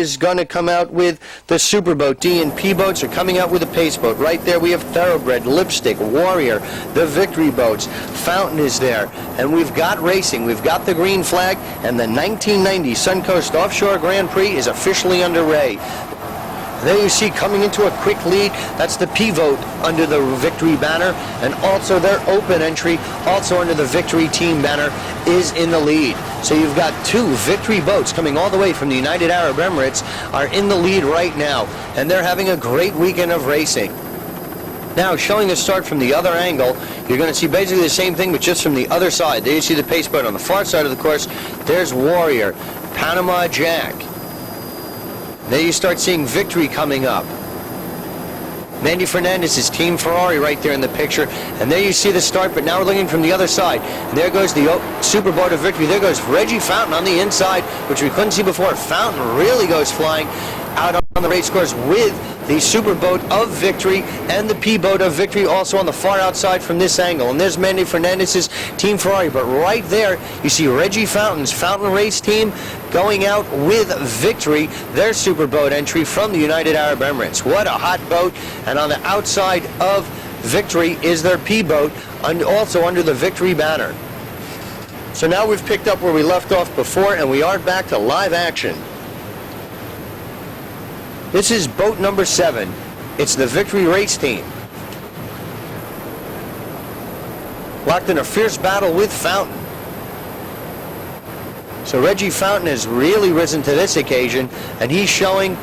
is going to come out with the Superboat. D and P boats are coming out with a pace boat. Right there we have Thoroughbred, Lipstick, Warrior, the Victory boats. Fountain is there. And we've got racing. We've got the green flag, and the 1990 Suncoast Offshore Grand Prix is officially underway. There you see coming into a quick lead, that's the P-Vote under the Victory banner, and also their open entry, also under the Victory team banner, is in the lead. So you've got two Victory boats coming all the way from the United Arab Emirates are in the lead right now, and they're having a great weekend of racing. Now, showing the start from the other angle, you're going to see basically the same thing, but just from the other side. There you see the pace boat on the far side of the course. There's Warrior, Panama Jack. There you start seeing Victory coming up. Mandy Fernandez's Team Ferrari right there in the picture. And there you see the start, but now we're looking from the other side. And there goes the Superboat of Victory. There goes Reggie Fountain on the inside, which we couldn't see before. Fountain really goes flying out on the race course with the Superboat of Victory and the P-Boat of Victory also on the far outside from this angle. And there's Mandy Fernandez's Team Ferrari. But right there, you see Reggie Fountain's Fountain Race Team going out with Victory, their Superboat entry from the United Arab Emirates. What a hot boat. And on the outside of Victory is their P-Boat, and also under the Victory banner. So now we've picked up where we left off before, and we are back to live action. This is boat number 7. It's the Victory Race Team. Locked in a fierce battle with Fountain. So Reggie Fountain has really risen to this occasion, and he's showing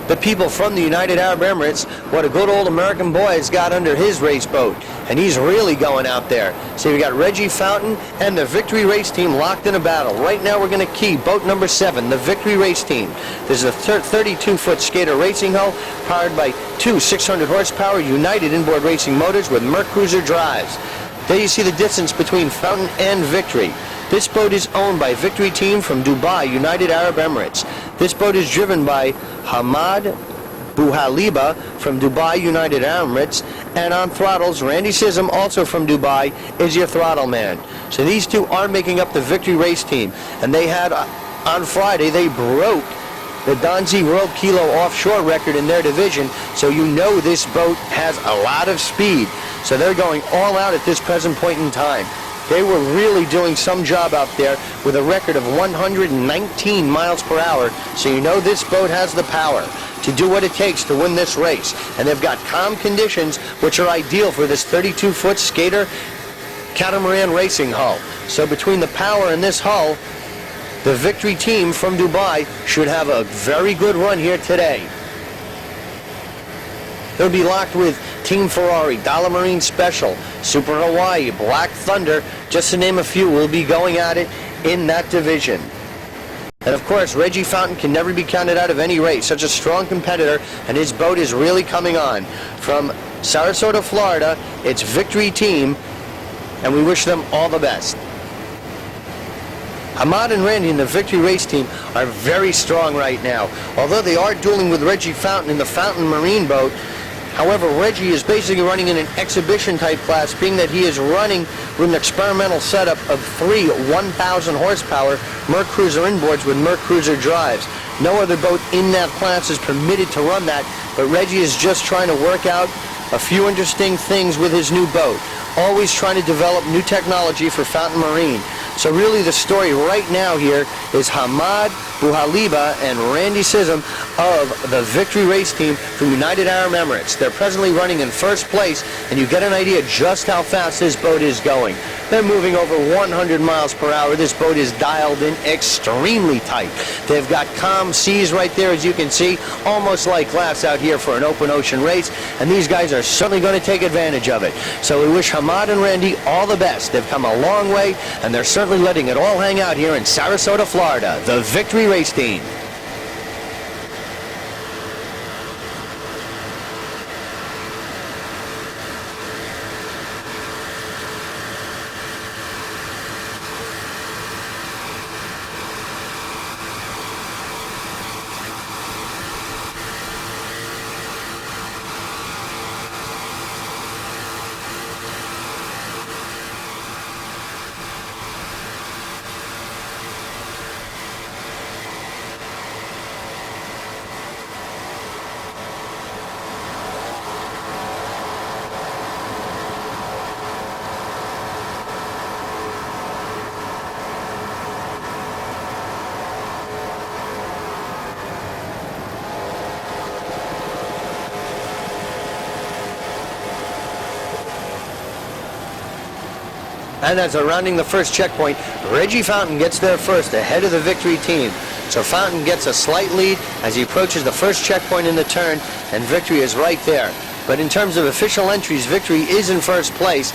the people from the United Arab Emirates what a good old American boy has got under his race boat. And he's really going out there. So we got Reggie Fountain and the Victory Race Team locked in a battle. Right now we're going to key boat number 7, the Victory Race Team. This is a 32-foot skater racing hull powered by two 600 horsepower United inboard racing motors with Merc Cruiser drives. There you see the distance between Fountain and Victory. This boat is owned by Victory Team from Dubai, United Arab Emirates. This boat is driven by Hamad Bouhaliba from Dubai, United Arab Emirates, and on throttles, Randy Sism, also from Dubai, is your throttle man. So these two are making up the Victory Race Team, and they had, on Friday, they broke the Donzi World Kilo Offshore record in their division, so you know this boat has a lot of speed. So they're going all out at this present point in time. They were really doing some job out there with a record of 119 miles per hour, so you know this boat has the power to do what it takes to win this race. And they've got calm conditions, which are ideal for this 32-foot skater catamaran racing hull. So between the power in this hull, the Victory Team from Dubai should have a very good run here today. They'll be locked with Team Ferrari, Dollar Marine Special, Super Hawaii, Black Thunder, just to name a few, will be going at it in that division. And of course, Reggie Fountain can never be counted out of any race. Such a strong competitor, and his boat is really coming on. From Sarasota, Florida, it's Victory Team, and we wish them all the best. Hamad and Randy in the Victory Race Team are very strong right now. Although they are dueling with Reggie Fountain in the Fountain Marine boat, however, Reggie is basically running in an exhibition type class, being that he is running with an experimental setup of 3 1,000 horsepower Merc Cruiser inboards with Merc Cruiser drives. No other boat in that class is permitted to run that, but Reggie is just trying to work out a few interesting things with his new boat. Always trying to develop new technology for Fountain Marine. So really the story right now here is Hamad Bouhaliba and Randy Sism of the Victory Race Team from United Arab Emirates. They're presently running in first place, and you get an idea just how fast this boat is going. They're moving over 100 miles per hour. This boat is dialed in extremely tight. They've got calm seas right there, as you can see, almost like glass out here for an open ocean race, and these guys are certainly going to take advantage of it. So we wish Hamad and Randy all the best. They've come a long way, and they're certainly letting it all hang out here in Sarasota, Florida, the Victory Race Team. And as they're rounding the first checkpoint, Reggie Fountain gets there first, ahead of the Victory team. So Fountain gets a slight lead as he approaches the first checkpoint in the turn, and Victory is right there. But in terms of official entries, Victory is in first place.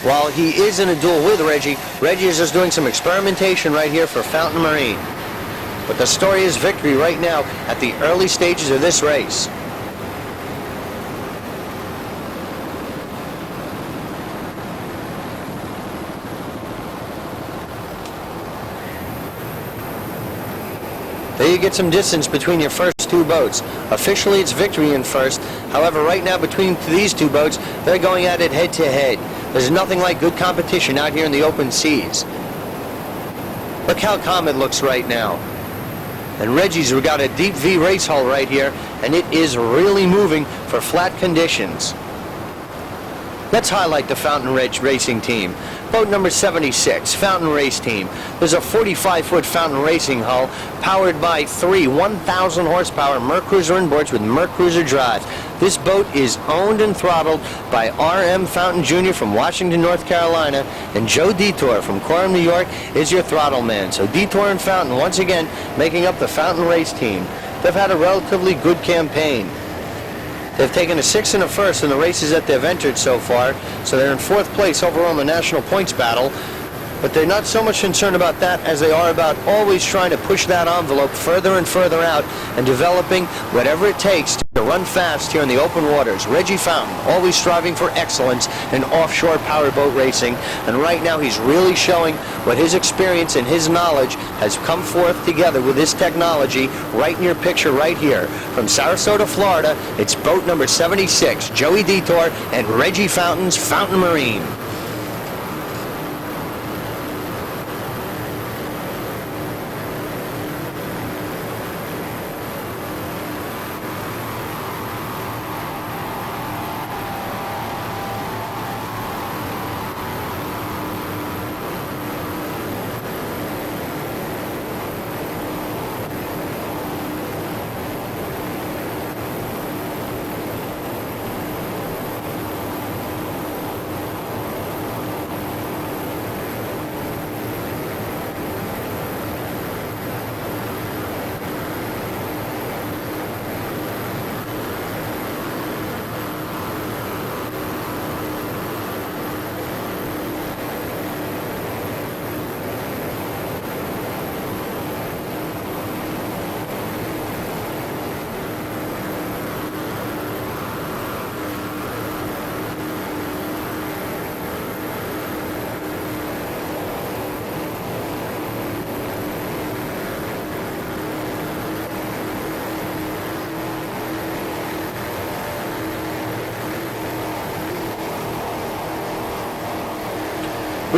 While he is in a duel with Reggie, Reggie is just doing some experimentation right here for Fountain Marine. But the story is Victory right now at the early stages of this race. There you get some distance between your first two boats. Officially, it's Victory in first. However, right now between these two boats, they're going at it head to head. There's nothing like good competition out here in the open seas. Look how calm it looks right now. And Reggie's got a deep V race hull right here, and it is really moving for flat conditions. Let's highlight the Fountain Ridge Racing Team. Boat number 76, Fountain Race Team. There's a 45-foot Fountain Racing hull powered by three 1,000 horsepower Mercruiser inboards with Mercruiser drives. This boat is owned and throttled by R.M. Fountain Jr. from Washington, North Carolina, and Joe Detour from Coram, New York is your throttle man. So Detour and Fountain once again making up the Fountain Race Team. They've had a relatively good campaign. They've taken a 6th and a 1st in the races that they've entered so far, so they're in 4th place overall in the national points battle. But they're not so much concerned about that as they are about always trying to push that envelope further and further out and developing whatever it takes to run fast here in the open waters. Reggie Fountain, always striving for excellence in offshore powerboat racing, and right now he's really showing what his experience and his knowledge has come forth together with this technology right in your picture right here. From Sarasota, Florida, it's boat number 76, Joey Detour and Reggie Fountain's Fountain Marine.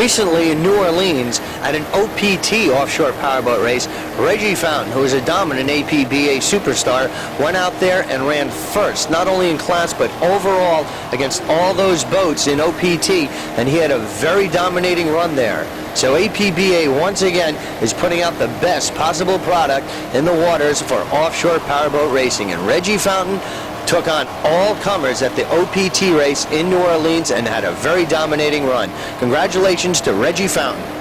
Recently in New Orleans, at an OPT offshore powerboat race, Reggie Fountain, who is a dominant APBA superstar, went out there and ran first, not only in class but overall against all those boats in OPT, and he had a very dominating run there. So APBA once again is putting out the best possible product in the waters for offshore powerboat racing, and Reggie Fountain took on all comers at the OPT race in New Orleans and had a very dominating run. Congratulations to Reggie Fountain.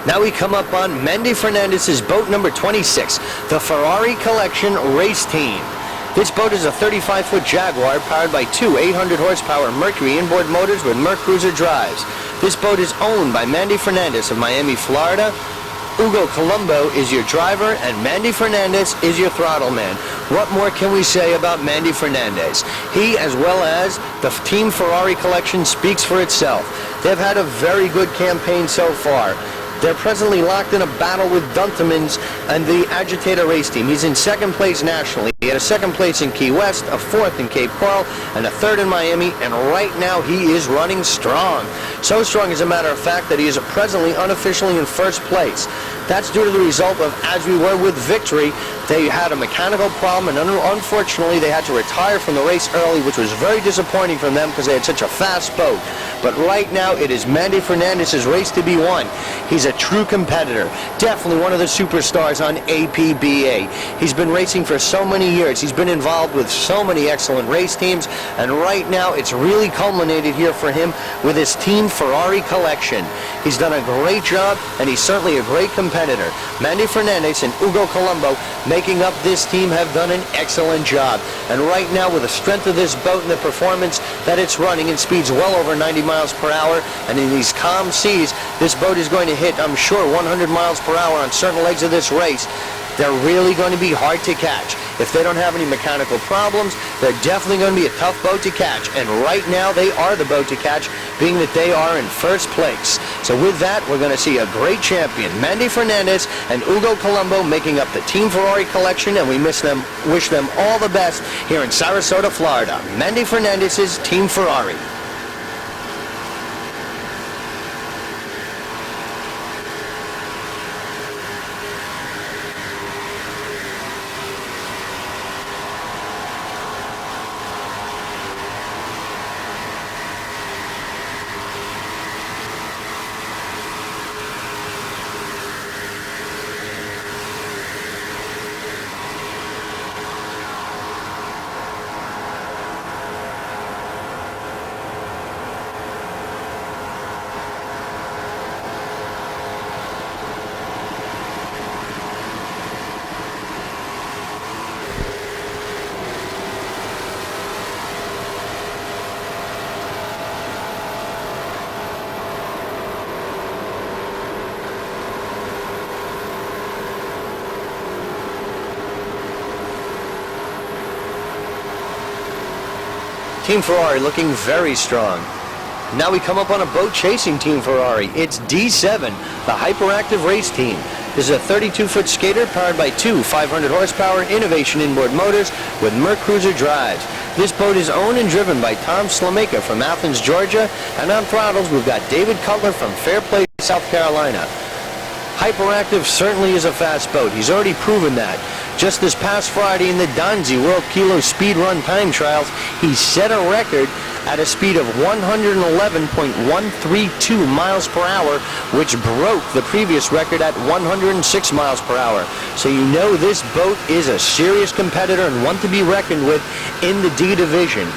Now we come up on Mendy Fernandez's boat number 26, the Ferrari Collection Race Team. This boat is a 35-foot Jaguar powered by two 800-horsepower Mercury inboard motors with Mercruiser drives. This boat is owned by Mandy Fernandez of Miami, Florida. Ugo Colombo is your driver, and Mandy Fernandez is your throttle man. What more can we say about Mandy Fernandez? He, as well as the Team Ferrari collection, speaks for itself. They've had a very good campaign so far. They're presently locked in a battle with Duntemans and the Agitator race team. He's in second place nationally. He had a second place in Key West, a fourth in Cape Coral, and a third in Miami, and right now he is running strong. So strong, as a matter of fact, that he is presently unofficially in first place. That's due to the result of, as we were with Victory, they had a mechanical problem, and unfortunately they had to retire from the race early, which was very disappointing for them because they had such a fast boat. But right now it is Mandy Fernandez's race to be won. He's a true competitor, definitely one of the superstars on APBA. He's been racing for so many years. He's been involved with so many excellent race teams, and right now it's really culminated here for him with his Team Ferrari collection. He's done a great job, and he's certainly a great competitor. Mandy Fernandez and Ugo Colombo, making up this team, have done an excellent job. And right now, with the strength of this boat and the performance that it's running in speeds well over 90 miles per hour, and in these calm seas, this boat is going to hit, I'm sure, 100 miles per hour on certain legs of this race. They're really going to be hard to catch. If they don't have any mechanical problems, they're definitely going to be a tough boat to catch. And right now, they are the boat to catch, being that they are in first place. So with that, we're going to see a great champion, Mandy Fernandez and Ugo Colombo, making up the Team Ferrari collection, and we wish them all the best here in Sarasota, Florida. Mandy Fernandez's Team Ferrari. Team Ferrari looking very strong. Now we come up on a boat chasing Team Ferrari. It's D7, the hyperactive race team. This is a 32-foot skater powered by two 500-horsepower Innovation inboard motors with Mercruiser drives. This boat is owned and driven by Tom Slameka from Athens, Georgia, and on throttles we've got David Cutler from Fairplay, South Carolina. Hyperactive certainly is a fast boat. He's already proven that. Just this past Friday in the Donzi World Kilo Speed Run Time Trials, he set a record at a speed of 111.132 miles per hour, which broke the previous record at 106 miles per hour. So you know this boat is a serious competitor and one to be reckoned with in the D division.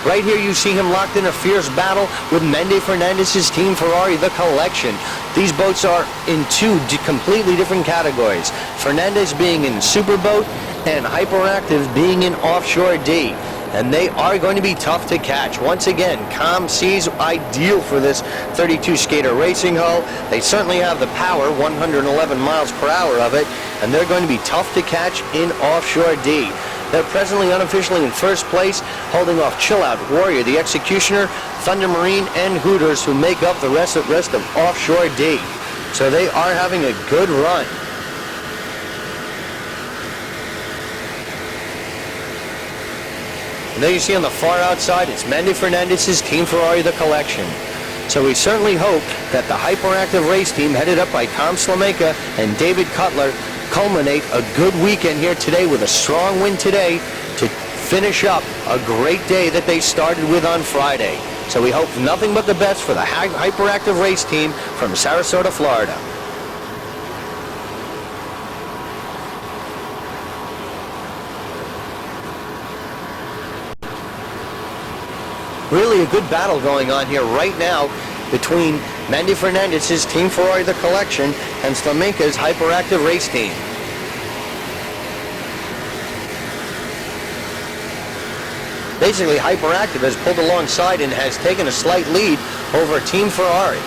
Right here you see him locked in a fierce battle with Mandy Fernandez's Team Ferrari, the collection. These boats are in two completely different categories. Fernandez being in Superboat and Hyperactive being in Offshore D. And they are going to be tough to catch. Once again, calm seas, ideal for this 32 skater racing hull. They certainly have the power, 111 miles per hour of it, and they're going to be tough to catch in Offshore D. They're presently unofficially in first place, holding off Chill Out, Warrior, the Executioner, Thunder Marine, and Hooters, who make up the rest of Offshore D. So they are having a good run. And there you see on the far outside, it's Mandy Fernandez's Team Ferrari, the collection. So we certainly hope that the hyperactive race team, headed up by Tom Slameka and David Cutler, culminate a good weekend here today with a strong win today to finish up a great day that they started with on Friday. So we hope nothing but the best for the hyperactive race team from Sarasota, Florida. Really a good battle going on here right now between Mandy Fernandez's Team Ferrari, the collection, and Slameka's hyperactive race team. basically Hyperactive has pulled alongside and has taken a slight lead over Team Ferrari.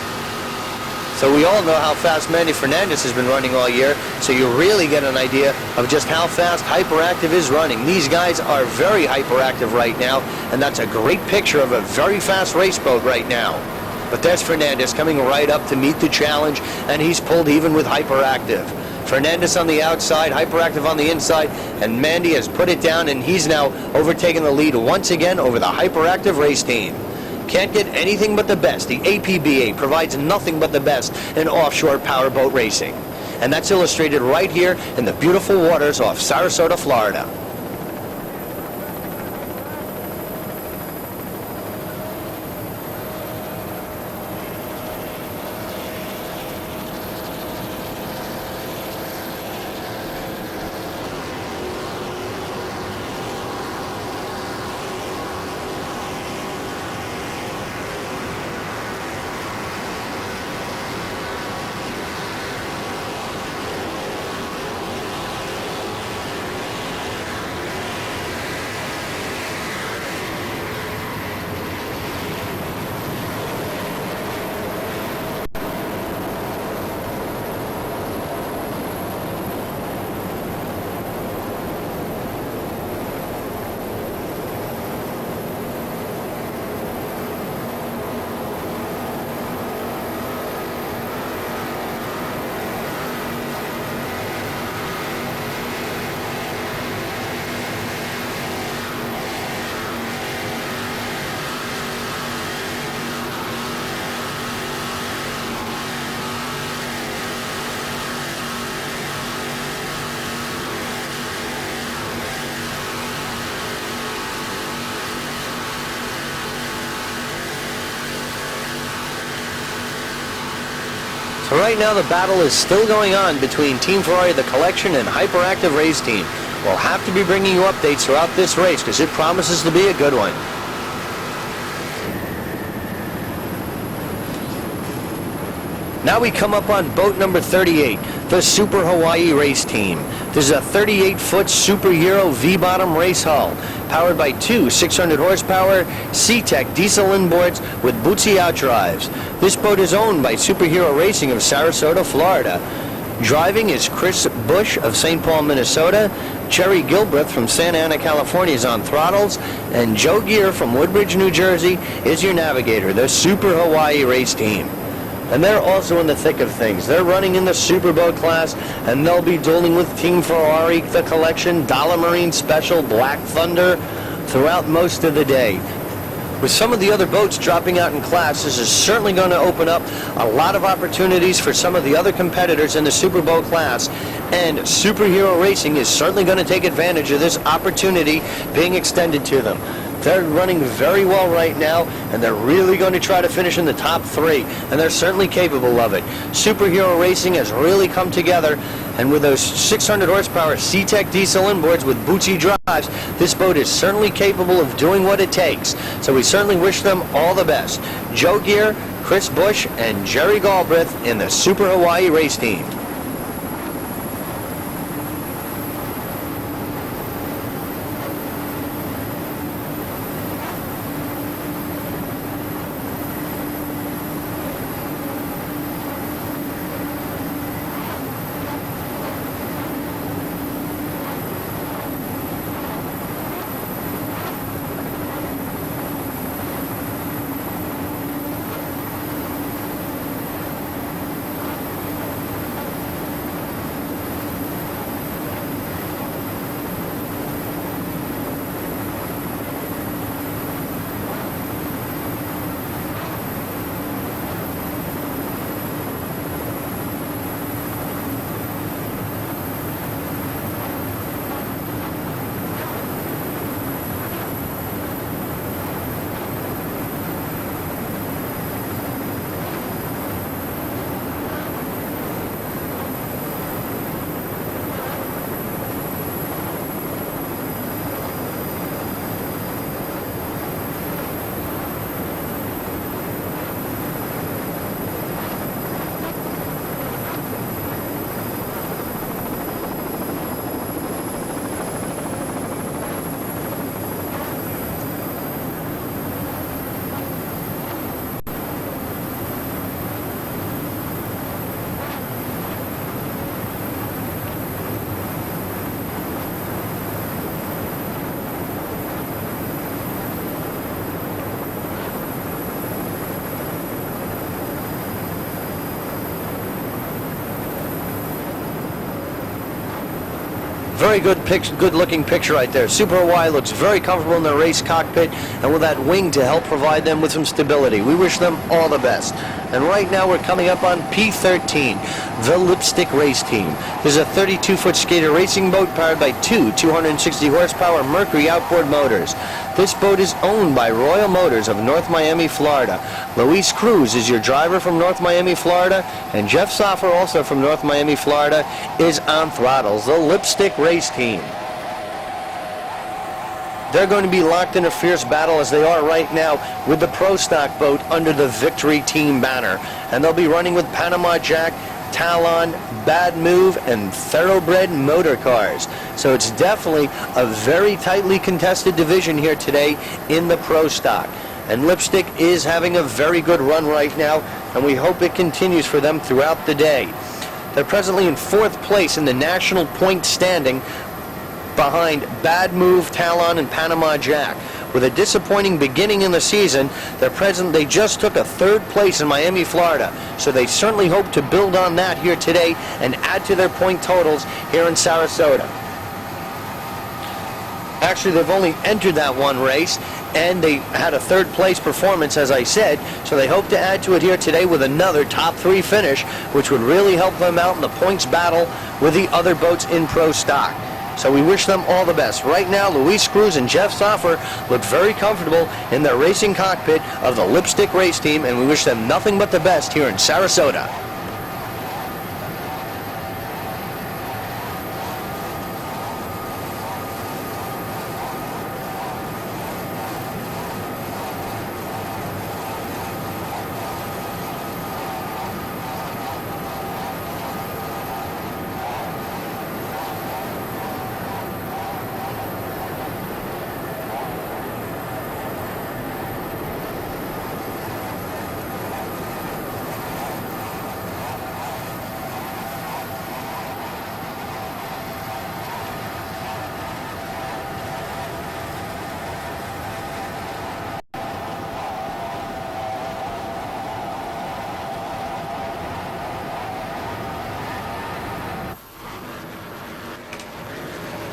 So we all know how fast Manny Fernandez has been running all year, so you really get an idea of just how fast Hyperactive is running. These guys are very hyperactive right now, and that's a great picture of a very fast race boat right now. But there's Fernandez coming right up to meet the challenge, and he's pulled even with Hyperactive. Fernandez on the outside, Hyperactive on the inside, and Mandy has put it down, and he's now overtaken the lead once again over the Hyperactive race team. Can't get anything but the best. The APBA provides nothing but the best in offshore powerboat racing. And that's illustrated right here in the beautiful waters off Sarasota, Florida. So right now the battle is still going on between Team Ferrari, the Collection, and Hyperactive Race Team. We'll have to be bringing you updates throughout this race because it promises to be a good one. Now we come up on boat number 38, the Super Hawaii Race Team. This is a 38-foot Super Euro V-bottom race hull, powered by two 600 horsepower C-Tech diesel inboards with Bootsy outdrives. This boat is owned by Superhero Racing of Sarasota, Florida. Driving is Chris Bush of St. Paul, Minnesota. Cherry Gilbreth from Santa Ana, California is on throttles. And Joe Gear from Woodbridge, New Jersey is your navigator, the Super Hawaii Race Team. And they're also in the thick of things. They're running in the Superboat class, and they'll be dueling with Team Ferrari, the Collection, Dollar Marine Special, Black Thunder throughout most of the day. With some of the other boats dropping out in class, this is certainly going to open up a lot of opportunities for some of the other competitors in the Superboat class, and Superhero Racing is certainly going to take advantage of this opportunity being extended to them. They're running very well right now, and they're really going to try to finish in the top three, and they're certainly capable of it. Superhero Racing has really come together, and with those 600 horsepower C-Tech diesel inboards with Bootsy drives, this boat is certainly capable of doing what it takes. So we certainly wish them all the best. Joe Gear, Chris Bush, and Jerry Galbraith in the Super Hawaii Race Team. Very good good-looking picture right there. Super Hawaii looks very comfortable in their race cockpit, and with that wing to help provide them with some stability. We wish them all the best. And right now we're coming up on P13, the Lipstick Race Team. This is a 32-foot skater racing boat powered by two 260-horsepower Mercury outboard motors. This boat is owned by Royal Motors of North Miami, Florida. Luis Cruz is your driver from North Miami, Florida, and Jeff Soffer, also from North Miami, Florida, is on throttles. The Lipstick Race Team. They're going to be locked in a fierce battle, as they are right now, with the Pro Stock boat under the Victory Team banner. And they'll be running with Panama Jack, Talon, Bad Move, and Thoroughbred motor cars. So it's definitely a very tightly contested division here today in the Pro Stock. And Lipstick is having a very good run right now, and we hope it continues for them throughout the day. They're presently in 4th place in the national point standing, behind Bad Move, Talon, and Panama Jack. With a disappointing beginning in the season, they just took a 3rd place in Miami, Florida. So they certainly hope to build on that here today and add to their point totals here in Sarasota. Actually, they've only entered that one race, and they had a 3rd place performance, as I said, so they hope to add to it here today with another top 3 finish, which would really help them out in the points battle with the other boats in Pro Stock. So we wish them all the best. Right now, Luis Cruz and Jeff Soffer look very comfortable in their racing cockpit of the Lipstick Race Team, and we wish them nothing but the best here in Sarasota.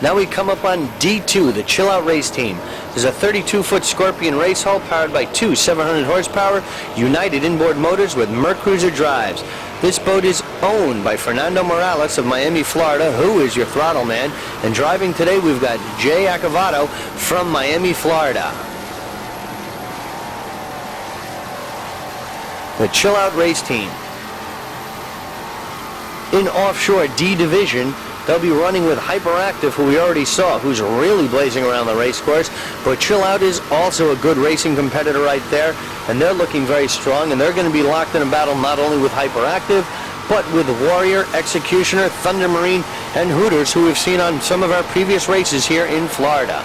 Now we come up on D2, the Chill Out Race Team. There's a 32-foot Scorpion race hull powered by two 700-horsepower United inboard motors with Mercruiser drives. This boat is owned by Fernando Morales of Miami, Florida, who is your throttle man. And driving today, we've got Jay Acavato from Miami, Florida. The Chill Out Race Team. In offshore D division, they'll be running with Hyperactive, who we already saw, who's really blazing around the race course. But Chill Out is also a good racing competitor right there, and they're looking very strong, and they're going to be locked in a battle not only with Hyperactive, but with Warrior, Executioner, Thunder Marine, and Hooters, who we've seen on some of our previous races here in Florida.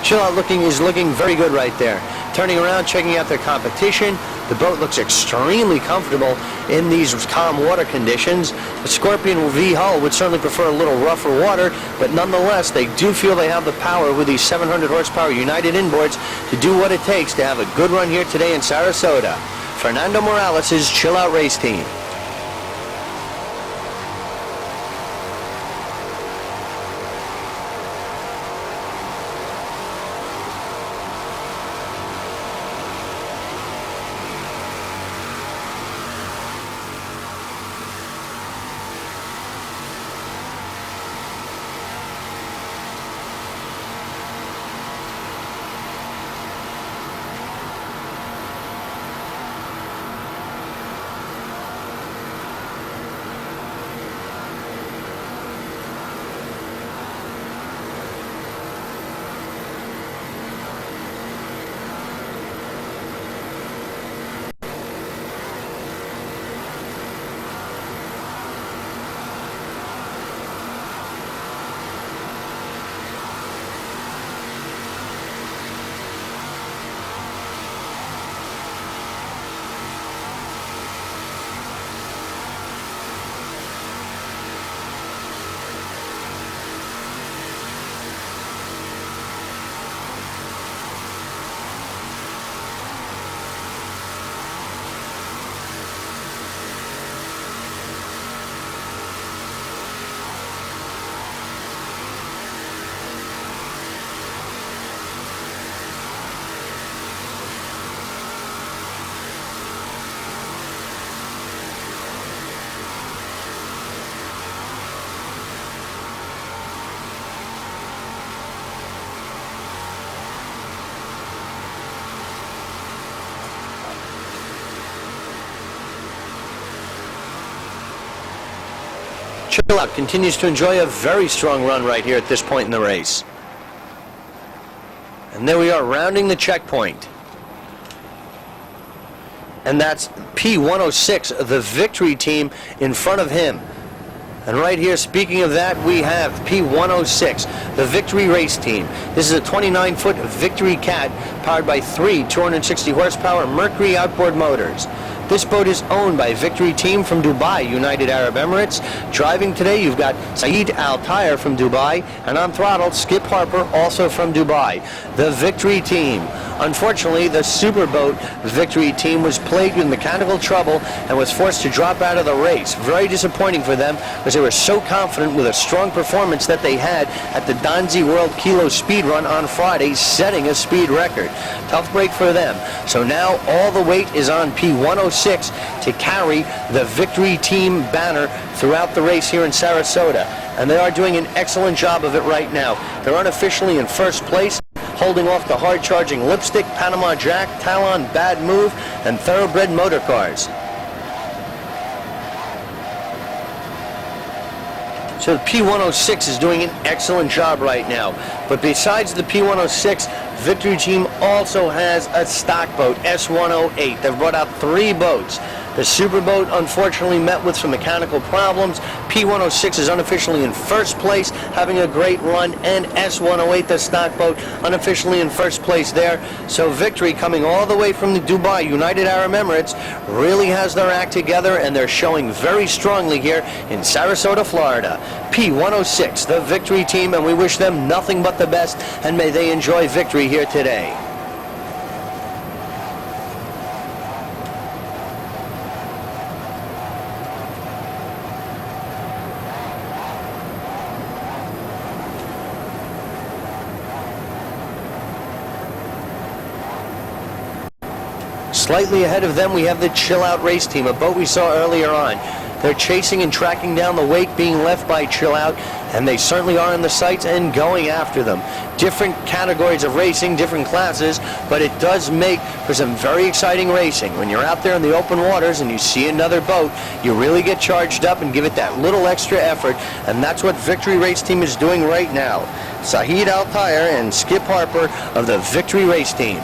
Chill Out is looking very good right there. Turning around, checking out their competition. The boat looks extremely comfortable in these calm water conditions. The Scorpion V hull would certainly prefer a little rougher water, but nonetheless, they do feel they have the power with these 700 horsepower United inboards to do what it takes to have a good run here today in Sarasota. Fernando Morales' Chill Out Race Team. Chill Out continues to enjoy a very strong run right here at this point in the race. And there we are, rounding the checkpoint. And that's P106, the Victory team, in front of him. And right here, speaking of that, we have P106, the Victory race team. This is a 29-foot Victory Cat powered by three 260 horsepower Mercury outboard motors. This boat is owned by Victory team from Dubai, United Arab Emirates. Driving today, you've got Saeed Al Tayyer from Dubai, and on throttle, Skip Harper, also from Dubai. The Victory team. Unfortunately, the Superboat Victory team was plagued with mechanical trouble and was forced to drop out of the race. Very disappointing for them, because they were so confident with a strong performance that they had at the Danzi World Kilo Speed Run on Friday, setting a speed record. Tough break for them. So now all the weight is on P106 to carry the Victory team banner throughout the race here in Sarasota. And they are doing an excellent job of it right now. They're unofficially in first place, holding off the hard-charging Lipstick, Panama Jack, Talon, Bad Move, and Thoroughbred motor cars. So the P106 is doing an excellent job right now. But besides the P106, Victory team also has a stock boat, S108. They've brought out three boats. The Superboat unfortunately met with some mechanical problems. P106 is unofficially in first place, having a great run, and S108, the stock boat, unofficially in first place there. So Victory, coming all the way from the Dubai, United Arab Emirates, really has their act together, and they're showing very strongly here in Sarasota, Florida. P106, the Victory team, and we wish them nothing but the best, and may they enjoy victory here today. Slightly ahead of them, we have the Chill Out race team, a boat we saw earlier on. They're chasing and tracking down the wake being left by Chill Out, and they certainly are in the sights and going after them. Different categories of racing, different classes, but it does make for some very exciting racing. When you're out there in the open waters and you see another boat, you really get charged up and give it that little extra effort, and that's what Victory race team is doing right now. Saeed Al Tayyer and Skip Harper of the Victory race team.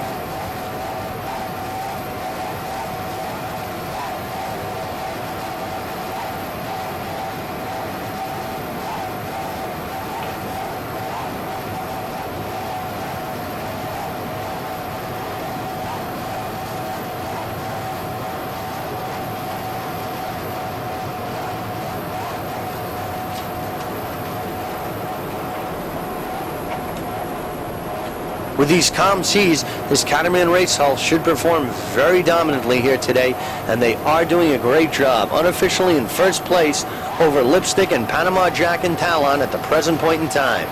With these calm seas, this Catamaran race hull should perform very dominantly here today, and they are doing a great job. Unofficially in first place over Lipstick and Panama Jack and Talon at the present point in time.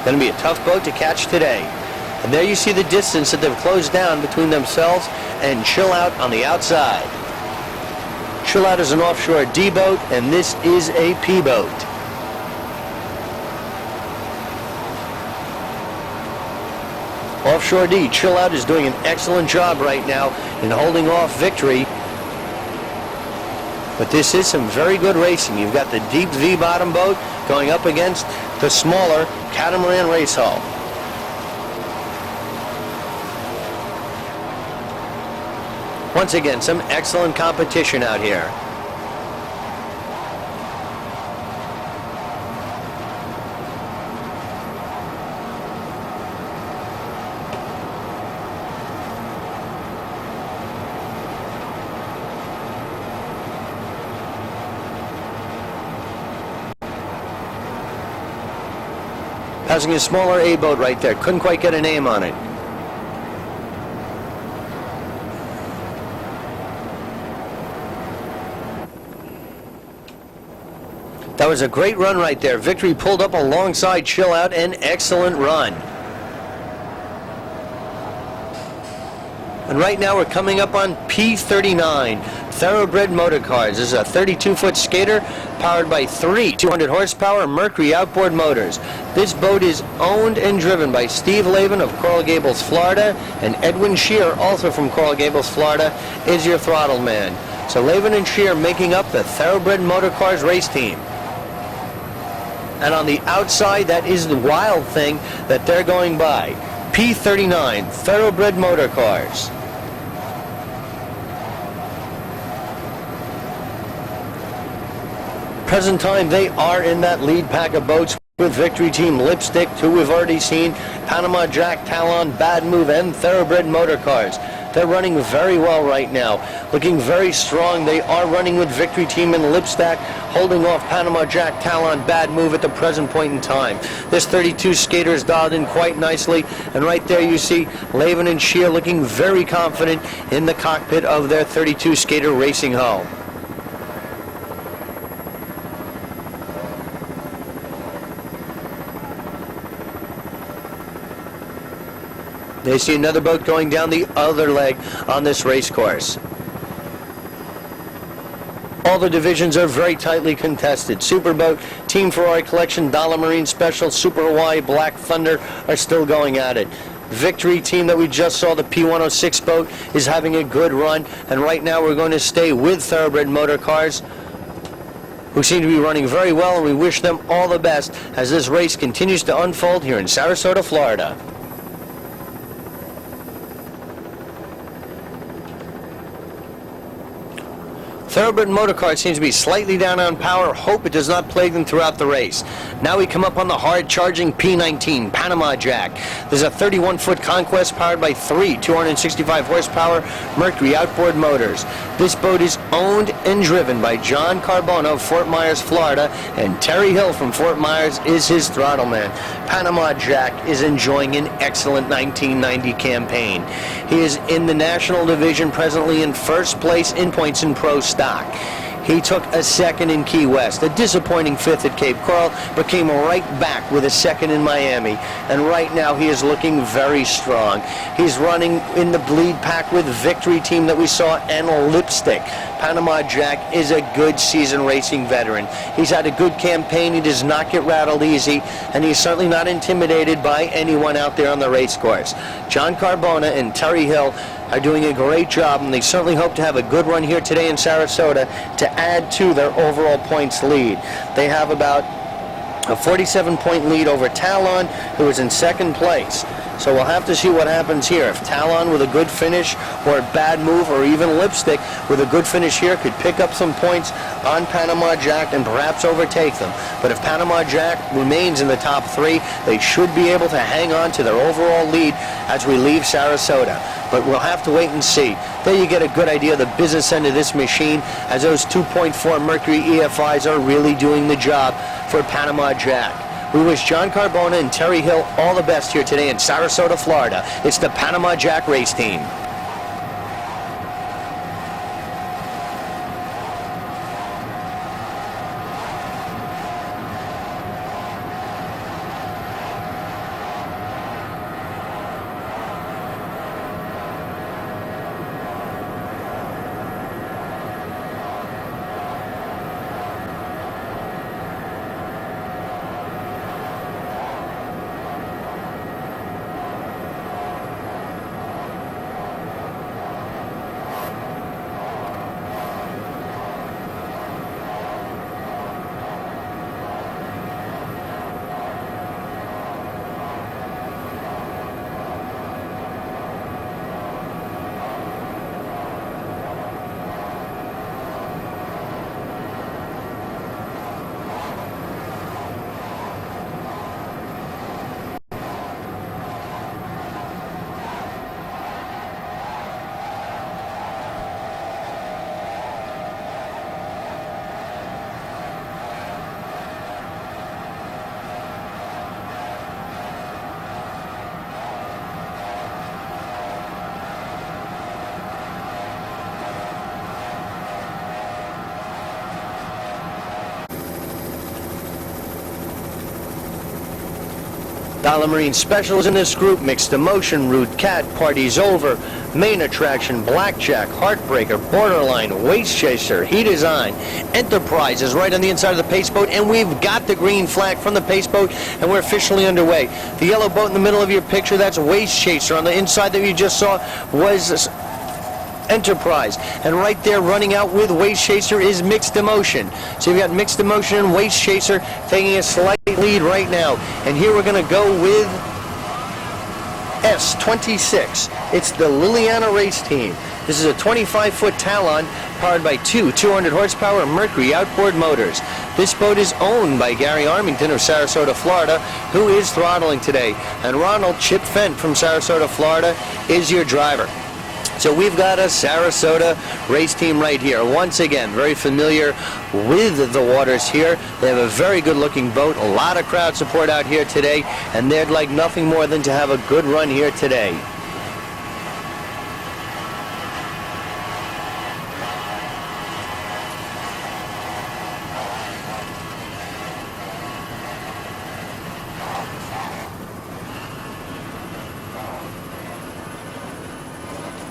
Going to be a tough boat to catch today. And there you see the distance that they've closed down between themselves and Chill Out on the outside. Chill Out is an offshore D boat, and this is a P boat. Offshore D, Chill Out is doing an excellent job right now in holding off Victory. But this is some very good racing. You've got the deep V bottom boat going up against the smaller Catamaran race hull. Once again, some excellent competition out here. Passing a smaller A boat right there. Couldn't quite get a name on it. That was a great run right there. Victory pulled up alongside Chill Out, an excellent run. And right now we're coming up on P39, Thoroughbred motor cars. This is a 32-foot skater powered by three 200 horsepower Mercury outboard motors. This boat is owned and driven by Steve Lavin of Coral Gables, Florida, and Edwin Shear, also from Coral Gables, Florida, is your throttle man. So Lavin and Shear making up the Thoroughbred Motor Cars race team. And on the outside, that is the Wild Thing that they're going by. P39 Thoroughbred Motor Cars. Present time, they are in that lead pack of boats with Victory Team Lipstick, who we've already seen, Panama Jack, Talon, Bad Move, and Thoroughbred Motor Cars. They're running very well right now, looking very strong. They are running with Victory Team and Lipstack, holding off Panama Jack, Talon, Bad Move at the present point in time. This 32 skater is dialed in quite nicely, and right there you see Lavin and Shear looking very confident in the cockpit of their 32 skater racing hull. They see another boat going down the other leg on this race course. All the divisions are very tightly contested. Superboat, Team Ferrari Collection, Dollar Marine Special, Super Hawaii, Black Thunder are still going at it. Victory Team that we just saw, the P106 boat, is having a good run. And right now we're going to stay with Thoroughbred Motor Cars, who seem to be running very well, and we wish them all the best as this race continues to unfold here in Sarasota, Florida. Thoroughbred Motor Car seems to be slightly down on power. Hope it does not plague them throughout the race. Now we come up on the hard-charging P19 Panama Jack. There's a 31-foot Conquest powered by three 265-horsepower Mercury outboard motors. This boat is owned and driven by John Carbona of Fort Myers, Florida, and Terry Hill from Fort Myers is his throttle man. Panama Jack is enjoying an excellent 1990 campaign. He is in the National Division, presently in first place in points in Pro Stock. He took a second in Key West, a disappointing fifth at Cape Coral, but came right back with a second in Miami. And right now he is looking very strong. He's running in the bleed pack with Victory Team that we saw and Lipstick. Panama Jack is a good season racing veteran. He's had a good campaign. He does not get rattled easy, and he's certainly not intimidated by anyone out there on the race course. John Carbona and Terry Hill are doing a great job, and they certainly hope to have a good run here today in Sarasota to add to their overall points lead. They have about a 47-point lead over Talon, who is in second place. So we'll have to see what happens here. If Talon with a good finish, or Bad Move, or even Lipstick with a good finish here could pick up some points on Panama Jack and perhaps overtake them. But if Panama Jack remains in the top three, they should be able to hang on to their overall lead as we leave Sarasota. But we'll have to wait and see. There you get a good idea of the business end of this machine, as those 2.4 Mercury EFIs are really doing the job for Panama Jack. We wish John Carbona and Terry Hill all the best here today in Sarasota, Florida. It's the Panama Jack race team. Dollar Marine Specials in this group: Mixed Emotion, Rude Cat, Party's Over, Main Attraction, Blackjack, Heartbreaker, Borderline, Waist Chaser, He Design. Enterprise is right on the inside of the pace boat, and we've got the green flag from the pace boat, and we're officially underway. The yellow boat in the middle of your picture, that's Waist Chaser. On the inside that you just saw was Enterprise. And right there running out with Waste Chaser is Mixed Emotion. So you've got Mixed Emotion and Waste Chaser taking a slight lead right now. And here we're going to go with S26. It's the Liliana race team. This is a 25-foot Talon powered by two 200-horsepower Mercury outboard motors. This boat is owned by Gary Armington of Sarasota, Florida, who is throttling today. And Ronald Chip Fent from Sarasota, Florida is your driver. So we've got a Sarasota race team right here. Once again, very familiar with the waters here. They have a very good-looking boat, a lot of crowd support out here today, and they'd like nothing more than to have a good run here today.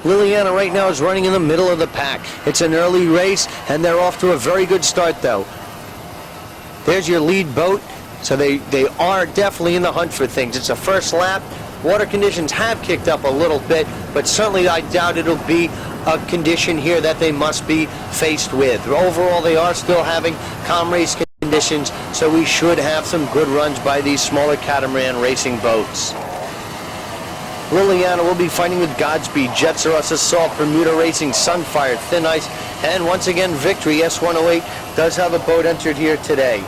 Liliana right now is running in the middle of the pack. It's an early race, and they're off to a very good start, though. There's your lead boat. So they are definitely in the hunt for things. It's a first lap. Water conditions have kicked up a little bit, but certainly I doubt it'll be a condition here that they must be faced with. Overall, they are still having calm race conditions, so we should have some good runs by these smaller catamaran racing boats. Liliana will be fighting with Godspeed, Jets R Us Assault, Bermuda Racing, Sunfire, Thin Ice, and once again Victory S108 does have a boat entered here today.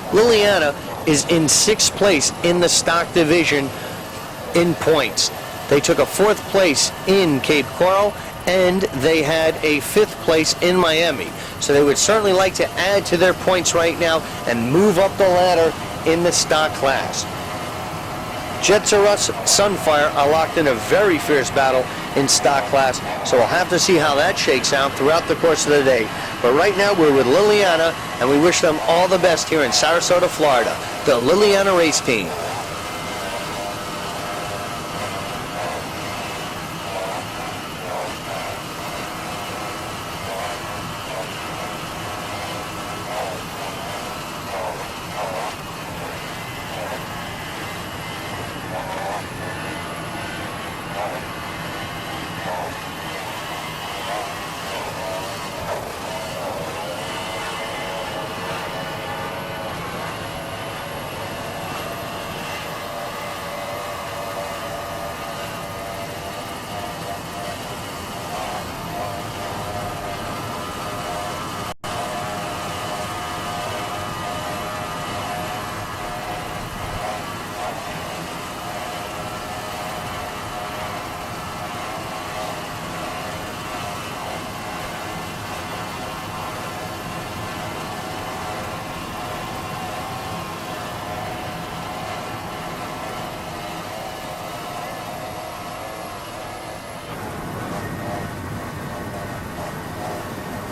Liliana is in 6th place in the stock division in points. They took a 4th place in Cape Coral, and they had a 5th place in Miami. So they would certainly like to add to their points right now and move up the ladder in the stock class. Jets R Us, Sunfire are locked in a very fierce battle in stock class, so we'll have to see how that shakes out throughout the course of the day. But right now we're with Liliana, and we wish them all the best here in Sarasota, Florida. The Liliana race team.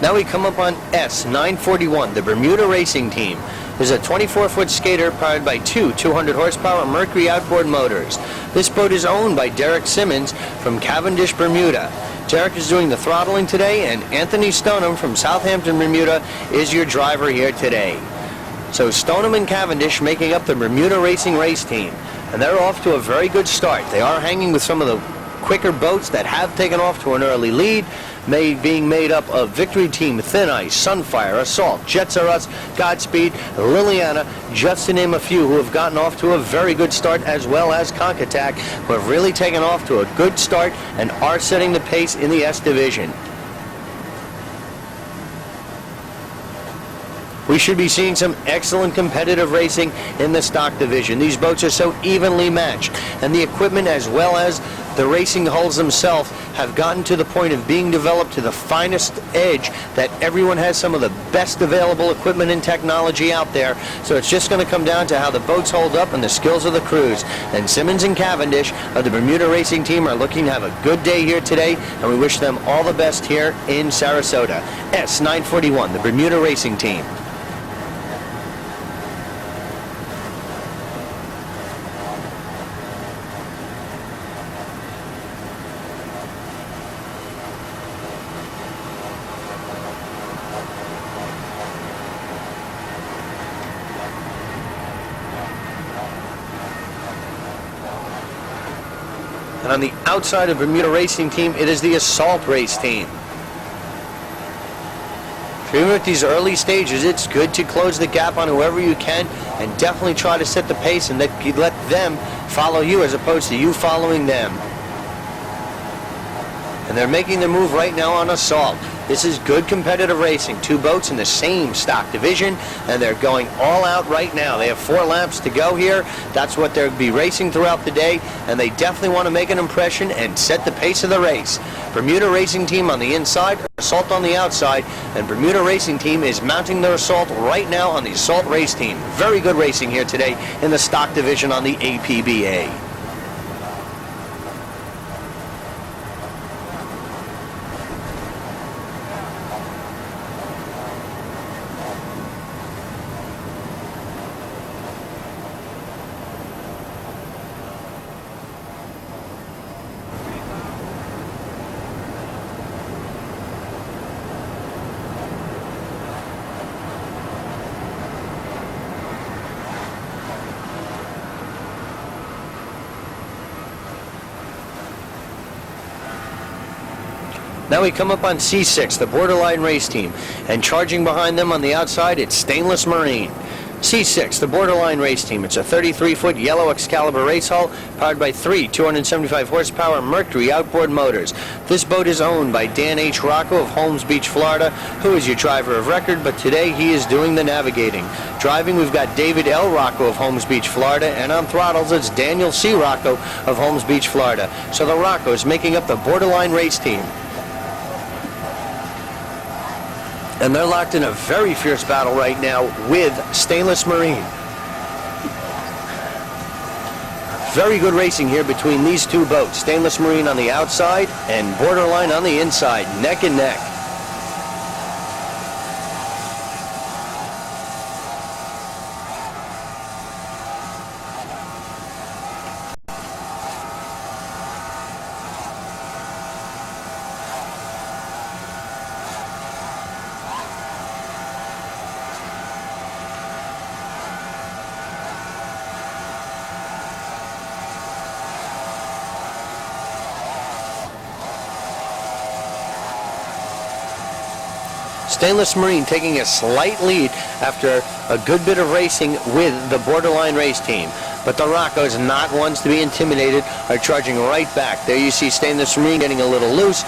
Now we come up on S941, the Bermuda Racing Team. There's a 24-foot skater powered by two 200-horsepower Mercury outboard motors. This boat is owned by Derek Simmons from Cavendish, Bermuda. Derek is doing the throttling today, and Anthony Stoneham from Southampton, Bermuda is your driver here today. So Stoneham and Cavendish making up the Bermuda Racing Race Team, and they're off to a very good start. They are hanging with some of the quicker boats that have taken off to an early lead, being made up of Victory Team, Thin Ice, Sunfire, Assault, Jets R Us, Godspeed, Liliana, just to name a few who have gotten off to a very good start, as well as Concattac, who have really taken off to a good start and are setting the pace in the S Division. We should be seeing some excellent competitive racing in the stock division. These boats are so evenly matched, and the equipment as well as the racing hulls themselves have gotten to the point of being developed to the finest edge that everyone has some of the best available equipment and technology out there. So it's just going to come down to how the boats hold up and the skills of the crews. And Simmons and Cavendish of the Bermuda Racing Team are looking to have a good day here today, and we wish them all the best here in Sarasota. S941, the Bermuda Racing Team. And on the outside of Bermuda Racing Team, it is the Assault Race Team. Even at these early stages, it's good to close the gap on whoever you can and definitely try to set the pace and let them follow you as opposed to you following them. And they're making their move right now on Assault. This is good competitive racing. Two boats in the same stock division, and they're going all out right now. They have 4 laps to go here. That's what they'll be racing throughout the day, and they definitely want to make an impression and set the pace of the race. Bermuda Racing Team on the inside, Assault on the outside, and Bermuda Racing Team is mounting their Assault right now on the Assault Race Team. Very good racing here today in the stock division on the APBA. Now we come up on C6, the Borderline Race Team, and charging behind them on the outside, it's Stainless Marine. C6, the Borderline Race Team. It's a 33-foot yellow Excalibur race hull powered by 3 275 horsepower Mercury outboard motors. This boat is owned by Dan H. Rocco of Holmes Beach, Florida, who is your driver of record, but today he is doing the navigating. Driving, we've got David L. Rocco of Holmes Beach, Florida, and on throttles, it's Daniel C. Rocco of Holmes Beach, Florida. So the Roccos making up the Borderline Race Team. And they're locked in a very fierce battle right now with Stainless Marine. Very good racing here between these two boats. Stainless Marine on the outside and Borderline on the inside, neck and neck. Stainless Marine taking a slight lead after a good bit of racing with the Borderline Race Team. But the Roccos, not ones to be intimidated, are charging right back. There you see Stainless Marine getting a little loose.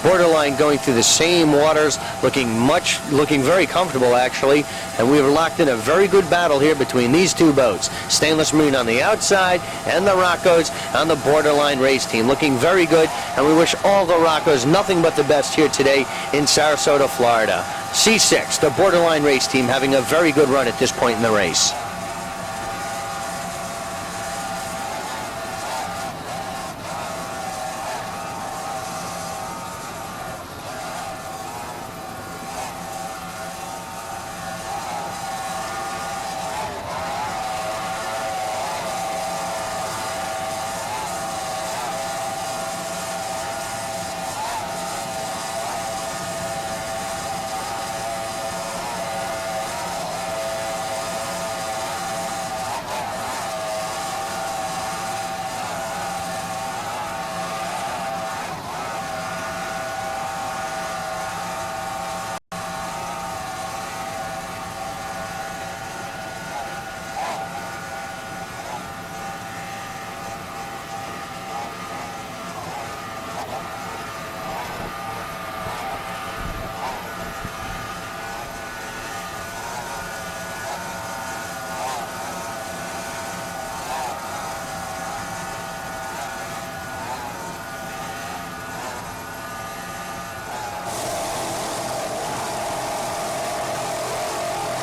Borderline going through the same waters, looking very comfortable actually, and we were locked in a very good battle here between these two boats. Stainless Marine on the outside and the Roccos on the Borderline Race Team, looking very good, and we wish all the Roccos nothing but the best here today in Sarasota, Florida. C6, the Borderline Race Team, having a very good run at this point in the race.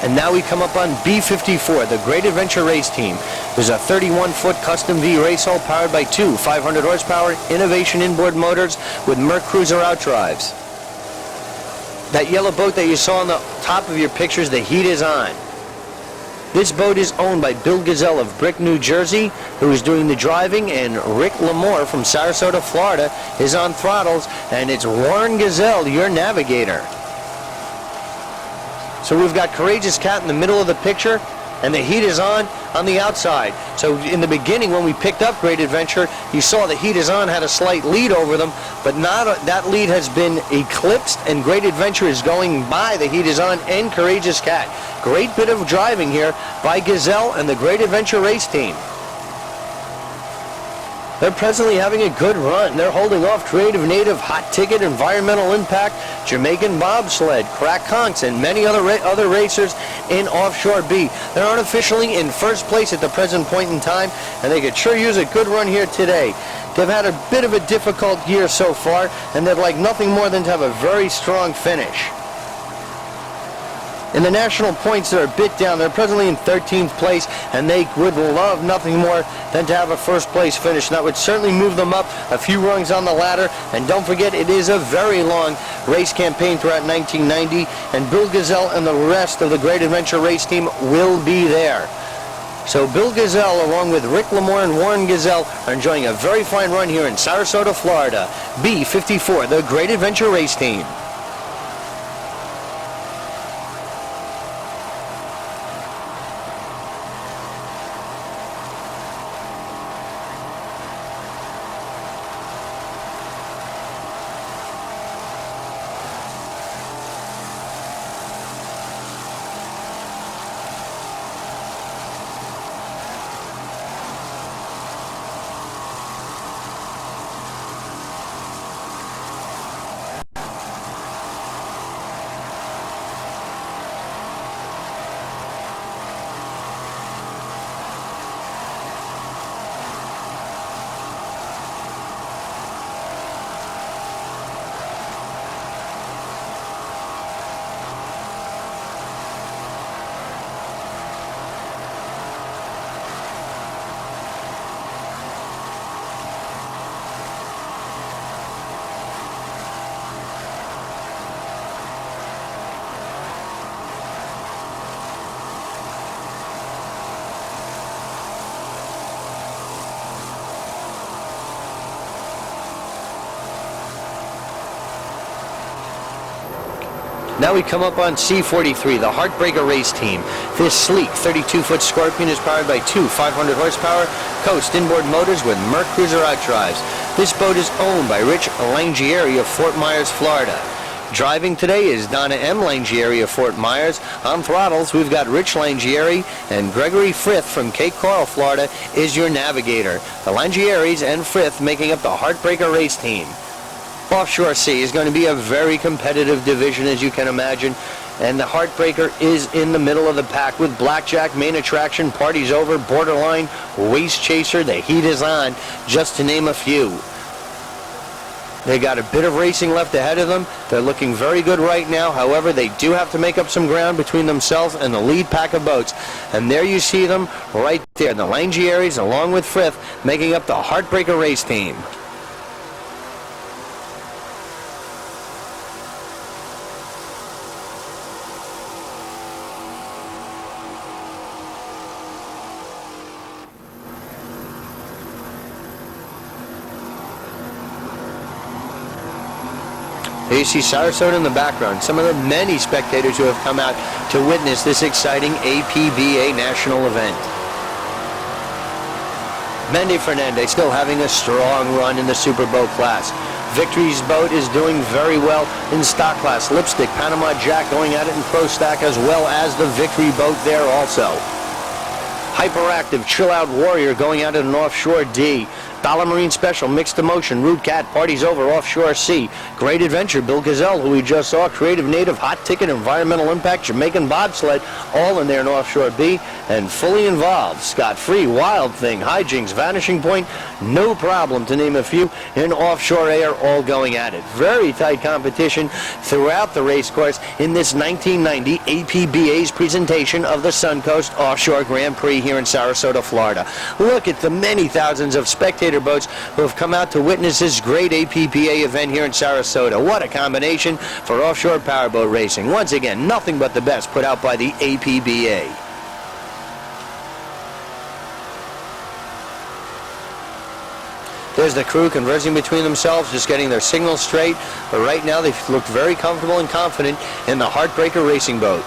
And now we come up on B54, the Great Adventure Race Team. There's a 31-foot Custom V race hull powered by 2 500 horsepower Innovation inboard motors with Merc Cruiser outdrives. That yellow boat that you saw on the top of your pictures, the heat is on. This boat is owned by Bill Gazelle of Brick, New Jersey, who is doing the driving, and Rick Lamore from Sarasota, Florida, is on throttles, and it's Warren Gazelle, your navigator. So we've got Courageous Cat in the middle of the picture, and the heat is on the outside. So in the beginning, when we picked up Great Adventure, you saw the heat is on had a slight lead over them, but now that lead has been eclipsed, and Great Adventure is going by the heat is on and Courageous Cat. Great bit of driving here by Gazelle and the Great Adventure race team. They're presently having a good run. They're holding off Creative Native, Hot Ticket, Environmental Impact, Jamaican Bobsled, Crack Conks, and many other racers in Offshore B. They're unofficially in first place at the present point in time, and they could sure use a good run here today. They've had a bit of a difficult year so far, and they'd like nothing more than to have a very strong finish. In the national points, they're a bit down. They're presently in 13th place, and they would love nothing more than to have a first place finish. And that would certainly move them up a few rungs on the ladder. And don't forget, it is a very long race campaign throughout 1990, and Bill Gazelle and the rest of the Great Adventure race team will be there. So Bill Gazelle, along with Rick Lamore and Warren Gazelle, are enjoying a very fine run here in Sarasota, Florida. B54, the Great Adventure race team. Now we come up on C43, the Heartbreaker race team. This sleek 32-foot Scorpion is powered by two 500 horsepower Coast inboard motors with Merc Cruiser outdrives. This boat is owned by Rich Langieri of Fort Myers, Florida. Driving today is Donna M. Langieri of Fort Myers. On throttles, we've got Rich Langieri, and Gregory Frith from Cape Coral, Florida, is your navigator. The Langieris and Frith making up the Heartbreaker race team. Offshore Sea is going to be a very competitive division, as you can imagine, and the Heartbreaker is in the middle of the pack with Blackjack, Main Attraction, Party's Over, Borderline, Waist Chaser, The Heat is On, just to name a few. They got a bit of racing left ahead of them. They're looking very good right now. However, they do have to make up some ground between themselves and the lead pack of boats. And there you see them right there, the Langieris along with Frith making up the Heartbreaker race team. Here you see Sarasota in the background, some of the many spectators who have come out to witness this exciting APBA national event. Mendy Fernandez still having a strong run in the Superboat class. Victory's boat is doing very well in stock class. Lipstick, Panama Jack going at it in Pro Stack, as well as the Victory boat there also. Hyperactive Chill Out Warrior going out at an Offshore D. Dollar Marine Special, Mixed Emotion, Root Cat, Party's Over, Offshore C. Great Adventure, Bill Gazelle, who we just saw, Creative Native, Hot Ticket, Environmental Impact, Jamaican Bobsled, all in there in Offshore B, and fully involved, Scott Free, Wild Thing, Hijinks, Vanishing Point, No Problem, to name a few, in Offshore A are all going at it. Very tight competition throughout the race course in this 1990 APBA's presentation of the Suncoast Offshore Grand Prix here in Sarasota, Florida. Look at the many thousands of spectator boats who have come out to witness this great APBA event here in Sarasota. What a combination for offshore powerboat racing. Once again, nothing but the best put out by the APBA. There's the crew conversing between themselves, just getting their signals straight. But right now they look very comfortable and confident in the Heartbreaker racing boat.